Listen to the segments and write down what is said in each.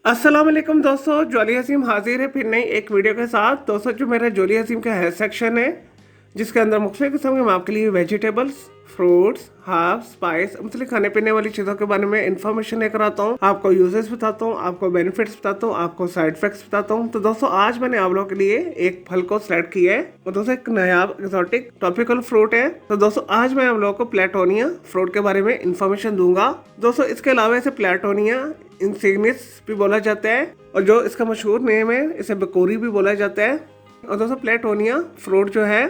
अस्सलाम वालेकुम दोस्तों, जोली हसीम हाजिर है फिर नई एक वीडियो के साथ। दोस्तों जो मेरा जोली हसीम का हेल्थ सेक्शन है जिसके अंदर मुख्तलिफ किस्म के मैं आपके लिए वेजिटेबल्स, फ्रूट्स, हर्ब्स, स्पाइस, मुख्तलिफ खाने पीने वाली चीज़ों के बारे में इंफॉर्मेशन लेकर आता हूँ। आपको यूजेस बताता हूँ, आपको बेनिफिट्स बताता हूँ, आपको साइड इफेक्ट्स बताता हूँ। तो दोस्तों आज मैंने आप लोगों के लिए एक फल को सिलेक्ट किया है और दोस्तों एक नया एक्सोटिक टॉपिकल फ्रूट है। तो दोस्तों आज मैं आप लोगों को प्लेटोनिया फ्रूट के बारे में इंफॉर्मेशन दूंगा। दोस्तों इसके अलावा इसे प्लेटोनिया इंसिग्निस भी बोला जाता है और जो इसका मशहूर नेम है इसे बकोरी भी बोला जाता है। और दोस्तों प्लेटोनिया फ्रूट जो है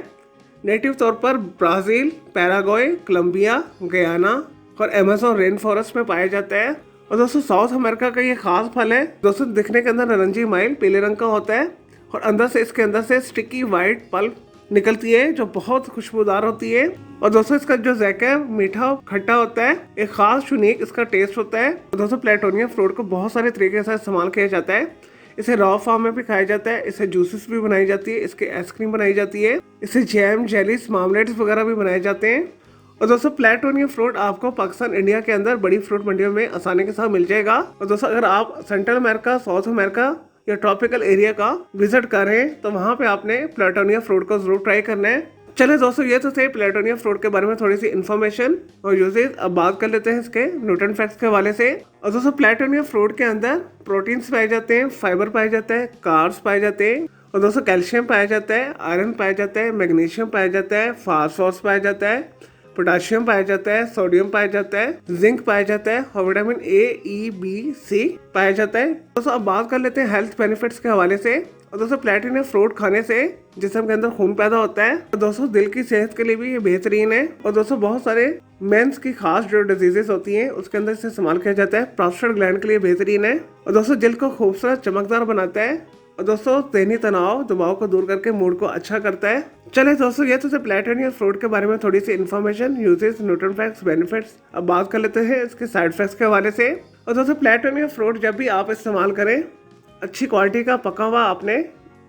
नेटिव तौर पर ब्राज़ील, पैराग्वे, कोलंबिया, गयाना और अमेज़न रेन फॉरेस्ट में पाया जाता है। और दोस्तों साउथ अमेरिका का ये खास फल है। दोस्तों दिखने के अंदर नारंगी माइल पीले रंग का होता है और अंदर से इसके अंदर से स्टिकी वाइट पल्प निकलती है जो बहुत खुशबूदार होती है। और दोस्तों इसका जो जायका है मीठा खट्टा होता है, एक खास यूनिक इसका टेस्ट होता है। और दोस्तों प्लेटोनिया फ्रूट को बहुत सारे तरीके से इस्तेमाल किया जाता है। इसे रॉ फॉर्म में भी खाया जाता है, इसे जूसेस भी बनाई जाती है, इसके आइसक्रीम बनाई जाती है, इसे जैम, जेलीस, मामलेट्स वगैरह भी बनाए जाते हैं। और दोस्तों प्लेटोनिया फ्रूट आपको पाकिस्तान, इंडिया के अंदर बड़ी फ्रूट मंडियों में आसानी के साथ मिल जाएगा। और दोस्तों अगर आप सेंट्रल अमेरिका, साउथ अमेरिका या ट्रॉपिकल एरिया का विजिट करें तो वहाँ पे आपने प्लेटोनिया फ्रूट को जरूर ट्राई करना है। चले दोस्तों ये तो थे प्लेटोनिया फ्रूट के बारे में थोड़ी सी इन्फॉर्मेशन और यूजेज। अब बात कर लेते हैं इसके न्यूट्रिएंट फैक्ट्स के हवाले से। और दोस्तों प्लेटोनिया फ्रूट के अंदर प्रोटीन्स पाए जाते हैं, फाइबर पाए जाता है, कार्ब्स पाए जाते हैं और दोस्तों कैल्शियम पाया जाता है, आयरन पाया जाता है, मैग्नीशियम पाया जाता है, फास्फोरस पाया जाता है, पोटाशियम पाया जाता है, सोडियम पाया जाता है, जिंक पाया जाता है और विटामिन ए, ई, बी, सी पाया जाता है। दोस्तों अब बात कर लेते हैं हेल्थ बेनिफिट्स के हवाले से। और दोस्तों प्लेटोनिया फ्रूट खाने से जिस्म के अंदर खून पैदा होता है और दोस्तों दिल की सेहत के लिए भी ये बेहतरीन है। और दोस्तों बहुत सारे मेंस की खास जो डिजीजेस होती हैं उसके अंदर इसे इस्तेमाल किया जाता है। प्रोस्टेट ग्लैंड के लिए बेहतरीन है और दोस्तों दिल को खूबसूरत चमकदार बनाता है और दोस्तों ज़हनी तनाव दबाव को दूर करके मूड को अच्छा करता है। चले दोस्तों ये तो प्लेटोनिया फ्रूट के बारे में थोड़ी सी information, uses, nutrient facts, benefits. अब बात कर लेते हैं इसके साइड इफेक्ट्स के हवाले से। और दोस्तों प्लेटोनिया फ्रूट जब भी आप इस्तेमाल करें अच्छी क्वालिटी का पका हुआ आपने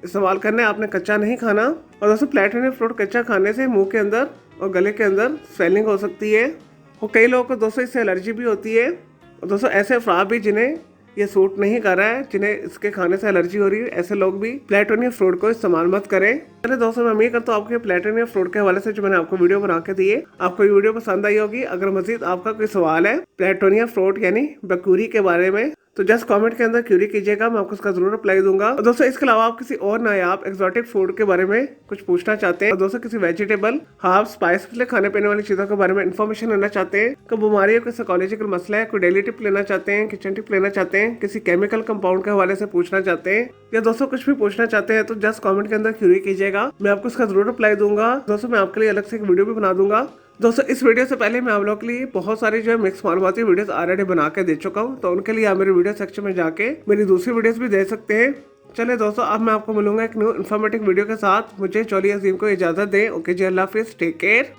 इस्तेमाल करना है, आपने कच्चा नहीं खाना। और दोस्तों प्लेटोनिया फ्रूट कच्चा खाने से मुंह के अंदर और गले के अंदर स्वेलिंग हो सकती है और कई लोगों को दोस्तों इससे एलर्जी भी होती है। और दोस्तों ऐसे अफराद भी जिन्हें ये सूट नहीं कर रहा है, जिन्हें इसके खाने से एलर्जी हो रही है, ऐसे लोग भी प्लेटोनिया फ्रूट को इस्तेमाल मत करें। चलिए दोस्तों मैं उम्मीद करता हूँ आपके प्लेटोनिया फ्रूट के हवाले से जो मैंने आपको वीडियो बना के दी है आपको ये वीडियो पसंद आई होगी। अगर मजीद आपका कोई सवाल है प्लेटोनिया फ्रूट यानी बकूरी के बारे में तो जस्ट कमेंट के अंदर क्यूरी कीजिएगा, मैं आपको उसका जरूर रिप्लाई दूंगा। और दोस्तों इसके अलावा आप किसी और नायाब एक्सोटिक फूड के बारे में कुछ पूछना चाहते हैं और दोस्तों किसी वेजिटेबल, हर्ब, स्पाइस खाने पीने वाली चीजों के बारे में इन्फॉर्मेशन लेना चाहते हैं, कोई बीमारी, कोई साइकोलॉजिकल मसला है, कोई डेली टिप लेना चाहते हैं, किचन टिप लेना चाहते हैं, किसी केमिकल कंपाउंड के हवाले से पूछना चाहते हैं या दोस्तों कुछ भी पूछना चाहते हैं तो जस्ट कमेंट के अंदर क्यूरी कीजिएगा, मैं आपको उसका जरूर रिप्लाई दूंगा। दोस्तों मैं आपके लिए अलग से एक वीडियो भी बना दूंगा। दोस्तों इस वीडियो से पहले मैं आप लोगों के लिए बहुत सारी जो है मिक्स मालूमाती वीडियोस ऑलरेडी बना के दे चुका हूं, तो उनके लिए आप मेरे वीडियो सेक्शन में जाके मेरी दूसरी वीडियोस भी देख सकते हैं। चलिए दोस्तों अब मैं आपको मिलूंगा एक न्यू इन्फॉर्मेटिव वीडियो के साथ। मुझे जोली हसीम को इजाजत दें। ओके जी, अल्लाह हाफिज़, टेक केयर।